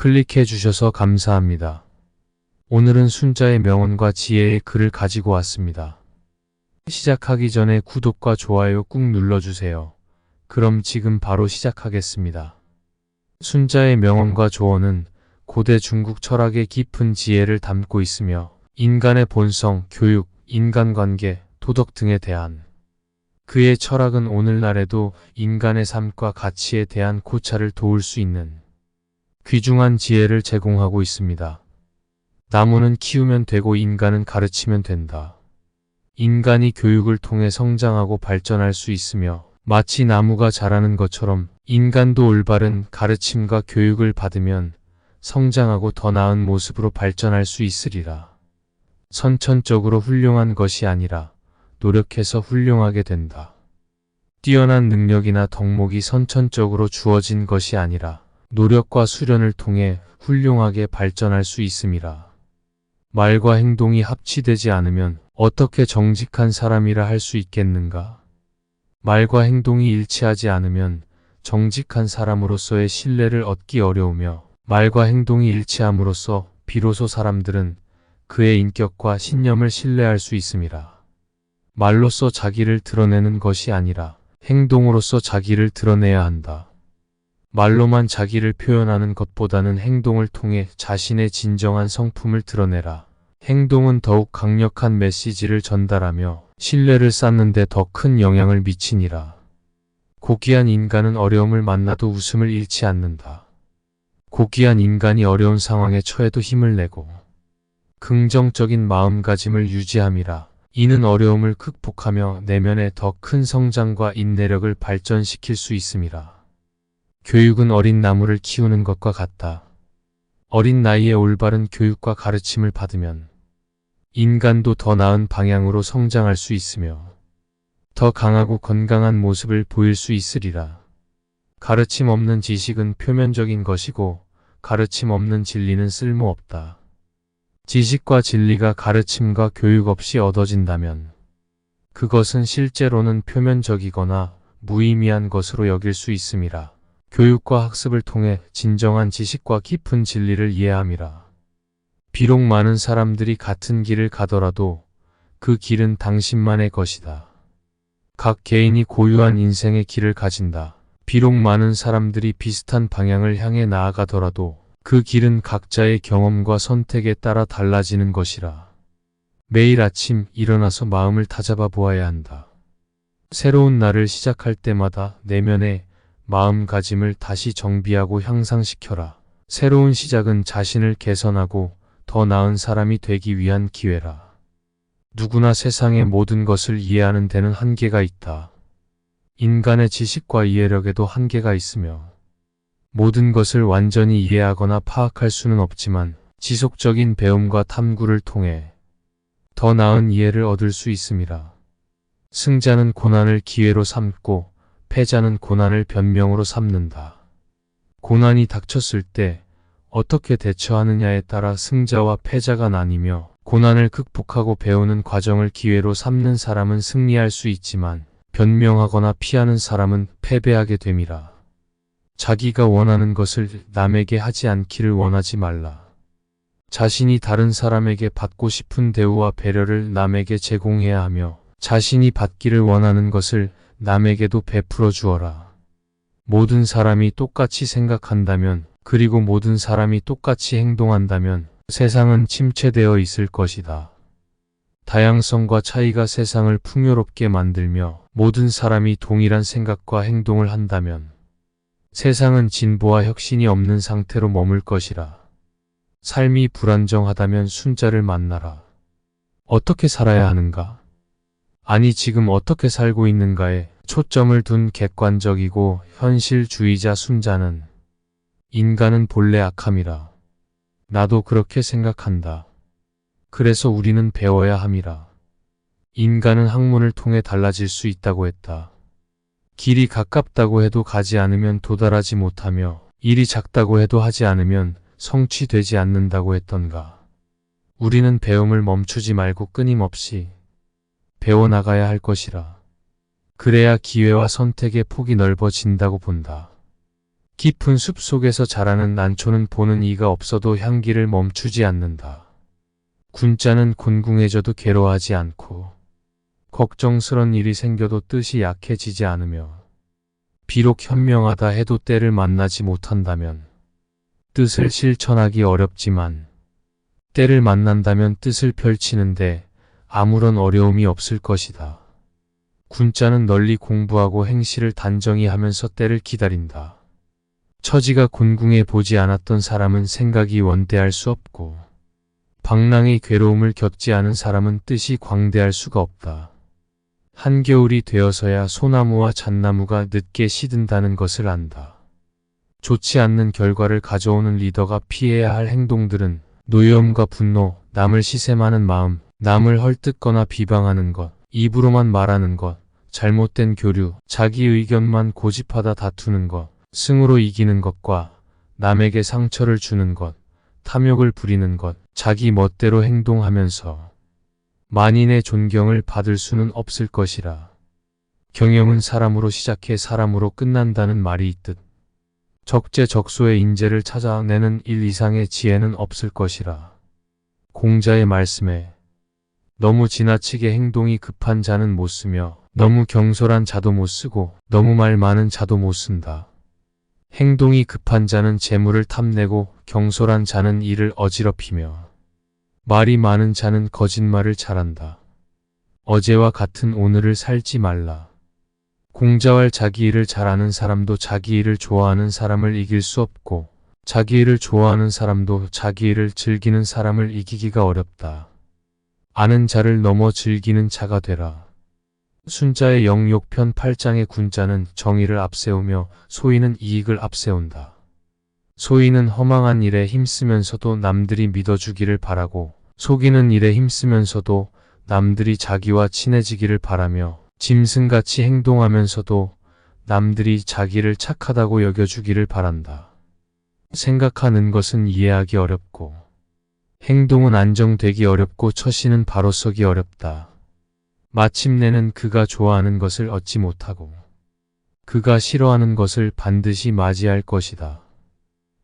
클릭해 주셔서 감사합니다. 오늘은 순자의 명언과 지혜의 글을 가지고 왔습니다. 시작하기 전에 구독과 좋아요 꾹 눌러주세요. 그럼 지금 바로 시작하겠습니다. 순자의 명언과 조언은 고대 중국 철학의 깊은 지혜를 담고 있으며 인간의 본성, 교육, 인간관계, 도덕 등에 대한 그의 철학은 오늘날에도 인간의 삶과 가치에 대한 고찰을 도울 수 있는 귀중한 지혜를 제공하고 있습니다. 나무는 키우면 되고 인간은 가르치면 된다. 인간이 교육을 통해 성장하고 발전할 수 있으며 마치 나무가 자라는 것처럼 인간도 올바른 가르침과 교육을 받으면 성장하고 더 나은 모습으로 발전할 수 있으리라. 선천적으로 훌륭한 것이 아니라 노력해서 훌륭하게 된다. 뛰어난 능력이나 덕목이 선천적으로 주어진 것이 아니라 노력과 수련을 통해 훌륭하게 발전할 수 있음이라. 말과 행동이 합치되지 않으면 어떻게 정직한 사람이라 할 수 있겠는가? 말과 행동이 일치하지 않으면 정직한 사람으로서의 신뢰를 얻기 어려우며 말과 행동이 일치함으로써 비로소 사람들은 그의 인격과 신념을 신뢰할 수 있음이라. 말로써 자기를 드러내는 것이 아니라 행동으로써 자기를 드러내야 한다. 말로만 자기를 표현하는 것보다는 행동을 통해 자신의 진정한 성품을 드러내라. 행동은 더욱 강력한 메시지를 전달하며 신뢰를 쌓는 데 더 큰 영향을 미치니라. 고귀한 인간은 어려움을 만나도 웃음을 잃지 않는다. 고귀한 인간이 어려운 상황에 처해도 힘을 내고 긍정적인 마음가짐을 유지함이라. 이는 어려움을 극복하며 내면의 더 큰 성장과 인내력을 발전시킬 수 있음이라. 교육은 어린 나무를 키우는 것과 같다. 어린 나이에 올바른 교육과 가르침을 받으면 인간도 더 나은 방향으로 성장할 수 있으며 더 강하고 건강한 모습을 보일 수 있으리라. 가르침 없는 지식은 표면적인 것이고 가르침 없는 진리는 쓸모없다. 지식과 진리가 가르침과 교육 없이 얻어진다면 그것은 실제로는 표면적이거나 무의미한 것으로 여길 수 있음이라. 교육과 학습을 통해 진정한 지식과 깊은 진리를 이해함이라. 비록 많은 사람들이 같은 길을 가더라도 그 길은 당신만의 것이다. 각 개인이 고유한 인생의 길을 가진다. 비록 많은 사람들이 비슷한 방향을 향해 나아가더라도 그 길은 각자의 경험과 선택에 따라 달라지는 것이라. 매일 아침 일어나서 마음을 다잡아 보아야 한다. 새로운 날을 시작할 때마다 내면의 마음가짐을 다시 정비하고 향상시켜라. 새로운 시작은 자신을 개선하고 더 나은 사람이 되기 위한 기회라. 누구나 세상의 모든 것을 이해하는 데는 한계가 있다. 인간의 지식과 이해력에도 한계가 있으며 모든 것을 완전히 이해하거나 파악할 수는 없지만 지속적인 배움과 탐구를 통해 더 나은 이해를 얻을 수 있음이라. 승자는 고난을 기회로 삼고 패자는 고난을 변명으로 삼는다. 고난이 닥쳤을 때 어떻게 대처하느냐에 따라 승자와 패자가 나뉘며 고난을 극복하고 배우는 과정을 기회로 삼는 사람은 승리할 수 있지만 변명하거나 피하는 사람은 패배하게 됨이라. 자기가 원하는 것을 남에게 하지 않기를 원하지 말라. 자신이 다른 사람에게 받고 싶은 대우와 배려를 남에게 제공해야 하며 자신이 받기를 원하는 것을 남에게도 베풀어 주어라. 모든 사람이 똑같이 생각한다면 그리고 모든 사람이 똑같이 행동한다면 세상은 침체되어 있을 것이다. 다양성과 차이가 세상을 풍요롭게 만들며 모든 사람이 동일한 생각과 행동을 한다면 세상은 진보와 혁신이 없는 상태로 머물 것이라. 삶이 불안정하다면 순자를 만나라. 어떻게 살아야 하는가? 아니 지금 어떻게 살고 있는가에 초점을 둔 객관적이고 현실주의자 순자는 인간은 본래 악함이라. 나도 그렇게 생각한다. 그래서 우리는 배워야 함이라. 인간은 학문을 통해 달라질 수 있다고 했다. 길이 가깝다고 해도 가지 않으면 도달하지 못하며 일이 작다고 해도 하지 않으면 성취되지 않는다고 했던가. 우리는 배움을 멈추지 말고 끊임없이 배워나가야 할 것이라. 그래야 기회와 선택의 폭이 넓어진다고 본다. 깊은 숲 속에서 자라는 난초는 보는 이가 없어도 향기를 멈추지 않는다. 군자는 곤궁해져도 괴로워하지 않고 걱정스런 일이 생겨도 뜻이 약해지지 않으며 비록 현명하다 해도 때를 만나지 못한다면 뜻을 실천하기 어렵지만 때를 만난다면 뜻을 펼치는데 아무런 어려움이 없을 것이다. 군자는 널리 공부하고 행실을 단정히 하면서 때를 기다린다. 처지가 곤궁해 보지 않았던 사람은 생각이 원대할 수 없고 방랑의 괴로움을 겪지 않은 사람은 뜻이 광대할 수가 없다. 한겨울이 되어서야 소나무와 잣나무가 늦게 시든다는 것을 안다. 좋지 않는 결과를 가져오는 리더가 피해야 할 행동들은 노여움과 분노, 남을 시샘하는 마음, 남을 헐뜯거나 비방하는 것, 입으로만 말하는 것, 잘못된 교류, 자기 의견만 고집하다 다투는 것, 승으로 이기는 것과 남에게 상처를 주는 것, 탐욕을 부리는 것, 자기 멋대로 행동하면서 만인의 존경을 받을 수는 없을 것이라. 경영은 사람으로 시작해 사람으로 끝난다는 말이 있듯 적재적소의 인재를 찾아내는 일 이상의 지혜는 없을 것이라. 공자의 말씀에 너무 지나치게 행동이 급한 자는 못 쓰며 너무 경솔한 자도 못 쓰고 너무 말 많은 자도 못 쓴다. 행동이 급한 자는 재물을 탐내고 경솔한 자는 일을 어지럽히며 말이 많은 자는 거짓말을 잘한다. 어제와 같은 오늘을 살지 말라. 공자왈 자기 일을 잘하는 사람도 자기 일을 좋아하는 사람을 이길 수 없고 자기 일을 좋아하는 사람도 자기 일을 즐기는 사람을 이기기가 어렵다. 아는 자를 넘어 즐기는 자가 되라. 순자의 영욕편 8장의 군자는 정의를 앞세우며 소인은 이익을 앞세운다. 소인은 허망한 일에 힘쓰면서도 남들이 믿어주기를 바라고 속이는 일에 힘쓰면서도 남들이 자기와 친해지기를 바라며 짐승같이 행동하면서도 남들이 자기를 착하다고 여겨주기를 바란다. 생각하는 것은 이해하기 어렵고 행동은 안정되기 어렵고 처신은 바로 서기 어렵다. 마침내는 그가 좋아하는 것을 얻지 못하고 그가 싫어하는 것을 반드시 맞이할 것이다.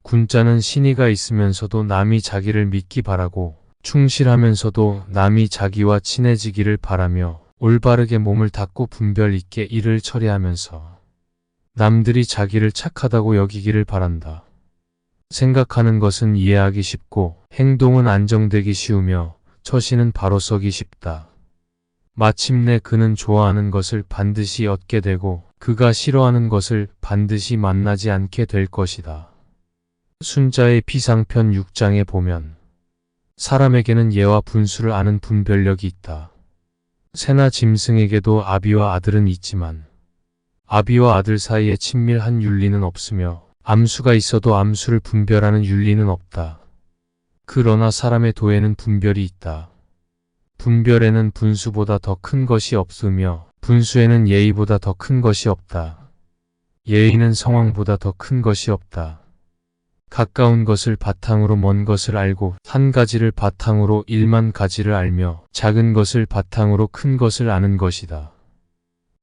군자는 신의가 있으면서도 남이 자기를 믿기 바라고 충실하면서도 남이 자기와 친해지기를 바라며 올바르게 몸을 닦고 분별 있게 일을 처리하면서 남들이 자기를 착하다고 여기기를 바란다. 생각하는 것은 이해하기 쉽고 행동은 안정되기 쉬우며 처신은 바로 서기 쉽다. 마침내 그는 좋아하는 것을 반드시 얻게 되고 그가 싫어하는 것을 반드시 만나지 않게 될 것이다. 순자의 피상편 6장에 보면 사람에게는 예와 분수를 아는 분별력이 있다. 새나 짐승에게도 아비와 아들은 있지만 아비와 아들 사이에 친밀한 윤리는 없으며 암수가 있어도 암수를 분별하는 윤리는 없다. 그러나 사람의 도에는 분별이 있다. 분별에는 분수보다 더 큰 것이 없으며 분수에는 예의보다 더 큰 것이 없다. 예의는 성황보다 더 큰 것이 없다. 가까운 것을 바탕으로 먼 것을 알고 한 가지를 바탕으로 1만 가지를 알며 작은 것을 바탕으로 큰 것을 아는 것이다.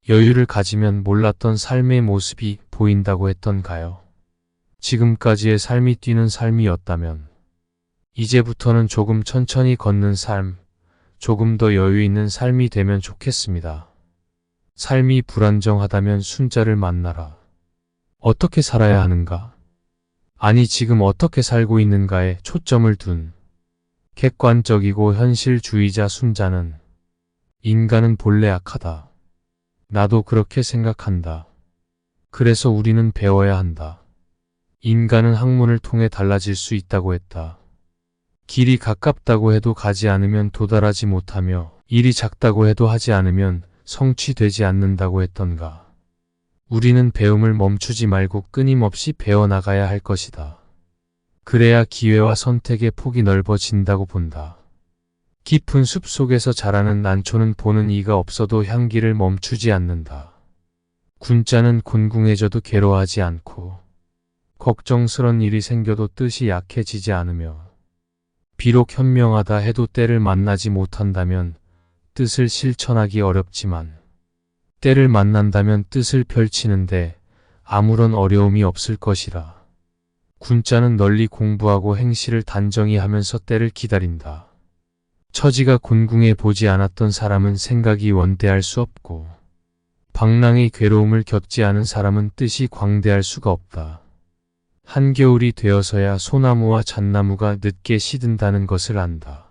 여유를 가지면 몰랐던 삶의 모습이 보인다고 했던가요? 지금까지의 삶이 뛰는 삶이었다면 이제부터는 조금 천천히 걷는 삶, 조금 더 여유 있는 삶이 되면 좋겠습니다. 삶이 불안정하다면 순자를 만나라. 어떻게 살아야 하는가? 아니 지금 어떻게 살고 있는가에 초점을 둔 객관적이고 현실주의자 순자는 인간은 본래 악하다. 나도 그렇게 생각한다. 그래서 우리는 배워야 한다. 인간은 학문을 통해 달라질 수 있다고 했다. 길이 가깝다고 해도 가지 않으면 도달하지 못하며 일이 작다고 해도 하지 않으면 성취되지 않는다고 했던가. 우리는 배움을 멈추지 말고 끊임없이 배워나가야 할 것이다. 그래야 기회와 선택의 폭이 넓어진다고 본다. 깊은 숲 속에서 자라는 난초는 보는 이가 없어도 향기를 멈추지 않는다. 군자는 곤궁해져도 괴로워하지 않고 걱정스런 일이 생겨도 뜻이 약해지지 않으며 비록 현명하다 해도 때를 만나지 못한다면 뜻을 실천하기 어렵지만 때를 만난다면 뜻을 펼치는데 아무런 어려움이 없을 것이라. 군자는 널리 공부하고 행실을 단정히 하면서 때를 기다린다. 처지가 곤궁해 보지 않았던 사람은 생각이 원대할 수 없고 방랑의 괴로움을 겪지 않은 사람은 뜻이 광대할 수가 없다. 한겨울이 되어서야 소나무와 잣나무가 늦게 시든다는 것을 안다.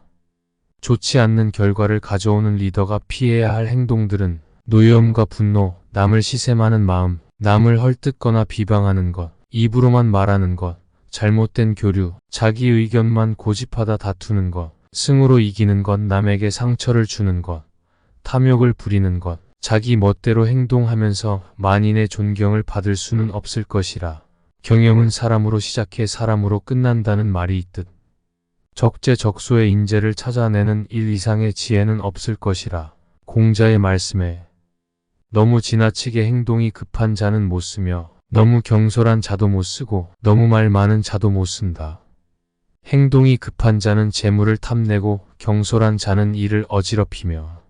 좋지 않는 결과를 가져오는 리더가 피해야 할 행동들은 노여움과 분노, 남을 시샘하는 마음, 남을 헐뜯거나 비방하는 것, 입으로만 말하는 것, 잘못된 교류, 자기 의견만 고집하다 다투는 것, 승으로 이기는 것, 남에게 상처를 주는 것, 탐욕을 부리는 것, 자기 멋대로 행동하면서 만인의 존경을 받을 수는 없을 것이라. 경영은 사람으로 시작해 사람으로 끝난다는 말이 있듯 적재적소의 인재를 찾아내는 일 이상의 지혜는 없을 것이라. 공자의 말씀에 너무 지나치게 행동이 급한 자는 못 쓰며 너무 경솔한 자도 못 쓰고 너무 말 많은 자도 못 쓴다. 행동이 급한 자는 재물을 탐내고 경솔한 자는 일을 어지럽히며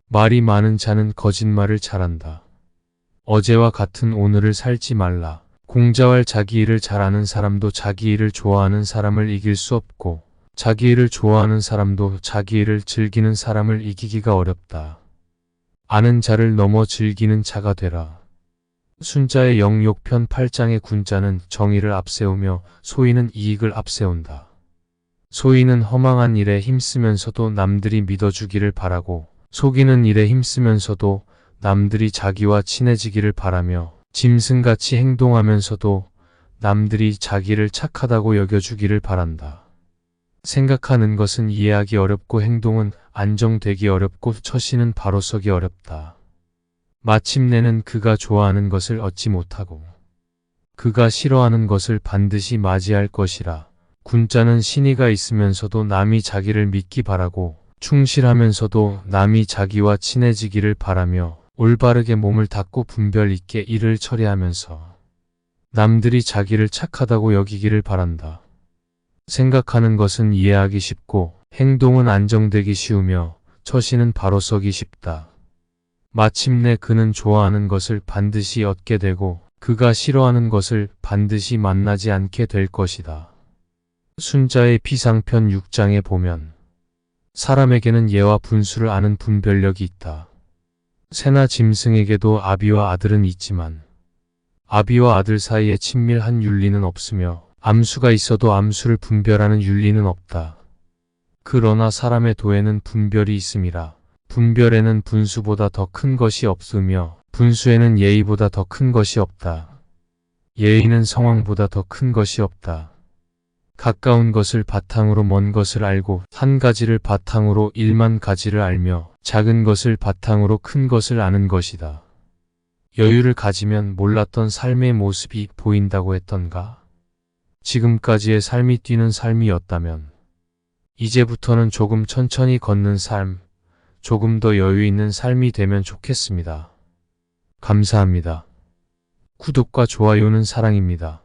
말이 많은 자는 거짓말을 잘한다. 어제와 같은 오늘을 살지 말라. 공자왈 자기 일을 잘하는 사람도 자기 일을 좋아하는 사람을 이길 수 없고 자기 일을 좋아하는 사람도 자기 일을 즐기는 사람을 이기기가 어렵다. 아는 자를 넘어 즐기는 자가 되라. 순자의 영욕편 8장의 군자는 정의를 앞세우며 소인은 이익을 앞세운다. 소인은 허망한 일에 힘쓰면서도 남들이 믿어주기를 바라고 속이는 일에 힘쓰면서도 남들이 자기와 친해지기를 바라며 짐승같이 행동하면서도 남들이 자기를 착하다고 여겨주기를 바란다. 생각하는 것은 이해하기 어렵고 행동은 안정되기 어렵고 처신은 바로 서기 어렵다. 마침내는 그가 좋아하는 것을 얻지 못하고 그가 싫어하는 것을 반드시 맞이할 것이라. 군자는 신의가 있으면서도 남이 자기를 믿기 바라고 충실하면서도 남이 자기와 친해지기를 바라며 올바르게 몸을 닦고 분별 있게 일을 처리하면서 남들이 자기를 착하다고 여기기를 바란다. 생각하는 것은 이해하기 쉽고 행동은 안정되기 쉬우며 처신은 바로 서기 쉽다. 마침내 그는 좋아하는 것을 반드시 얻게 되고 그가 싫어하는 것을 반드시 만나지 않게 될 것이다. 순자의 피상편 6장에 보면 사람에게는 예와 분수를 아는 분별력이 있다. 새나 짐승에게도 아비와 아들은 있지만 아비와 아들 사이에 친밀한 윤리는 없으며 암수가 있어도 암수를 분별하는 윤리는 없다. 그러나 사람의 도에는 분별이 있음이라. 분별에는 분수보다 더 큰 것이 없으며 분수에는 예의보다 더 큰 것이 없다. 예의는 성황보다 더 큰 것이 없다. 가까운 것을 바탕으로 먼 것을 알고 한 가지를 바탕으로 1만 가지를 알며 작은 것을 바탕으로 큰 것을 아는 것이다. 여유를 가지면 몰랐던 삶의 모습이 보인다고 했던가? 지금까지의 삶이 뛰는 삶이었다면 이제부터는 조금 천천히 걷는 삶, 조금 더 여유 있는 삶이 되면 좋겠습니다. 감사합니다. 구독과 좋아요는 사랑입니다.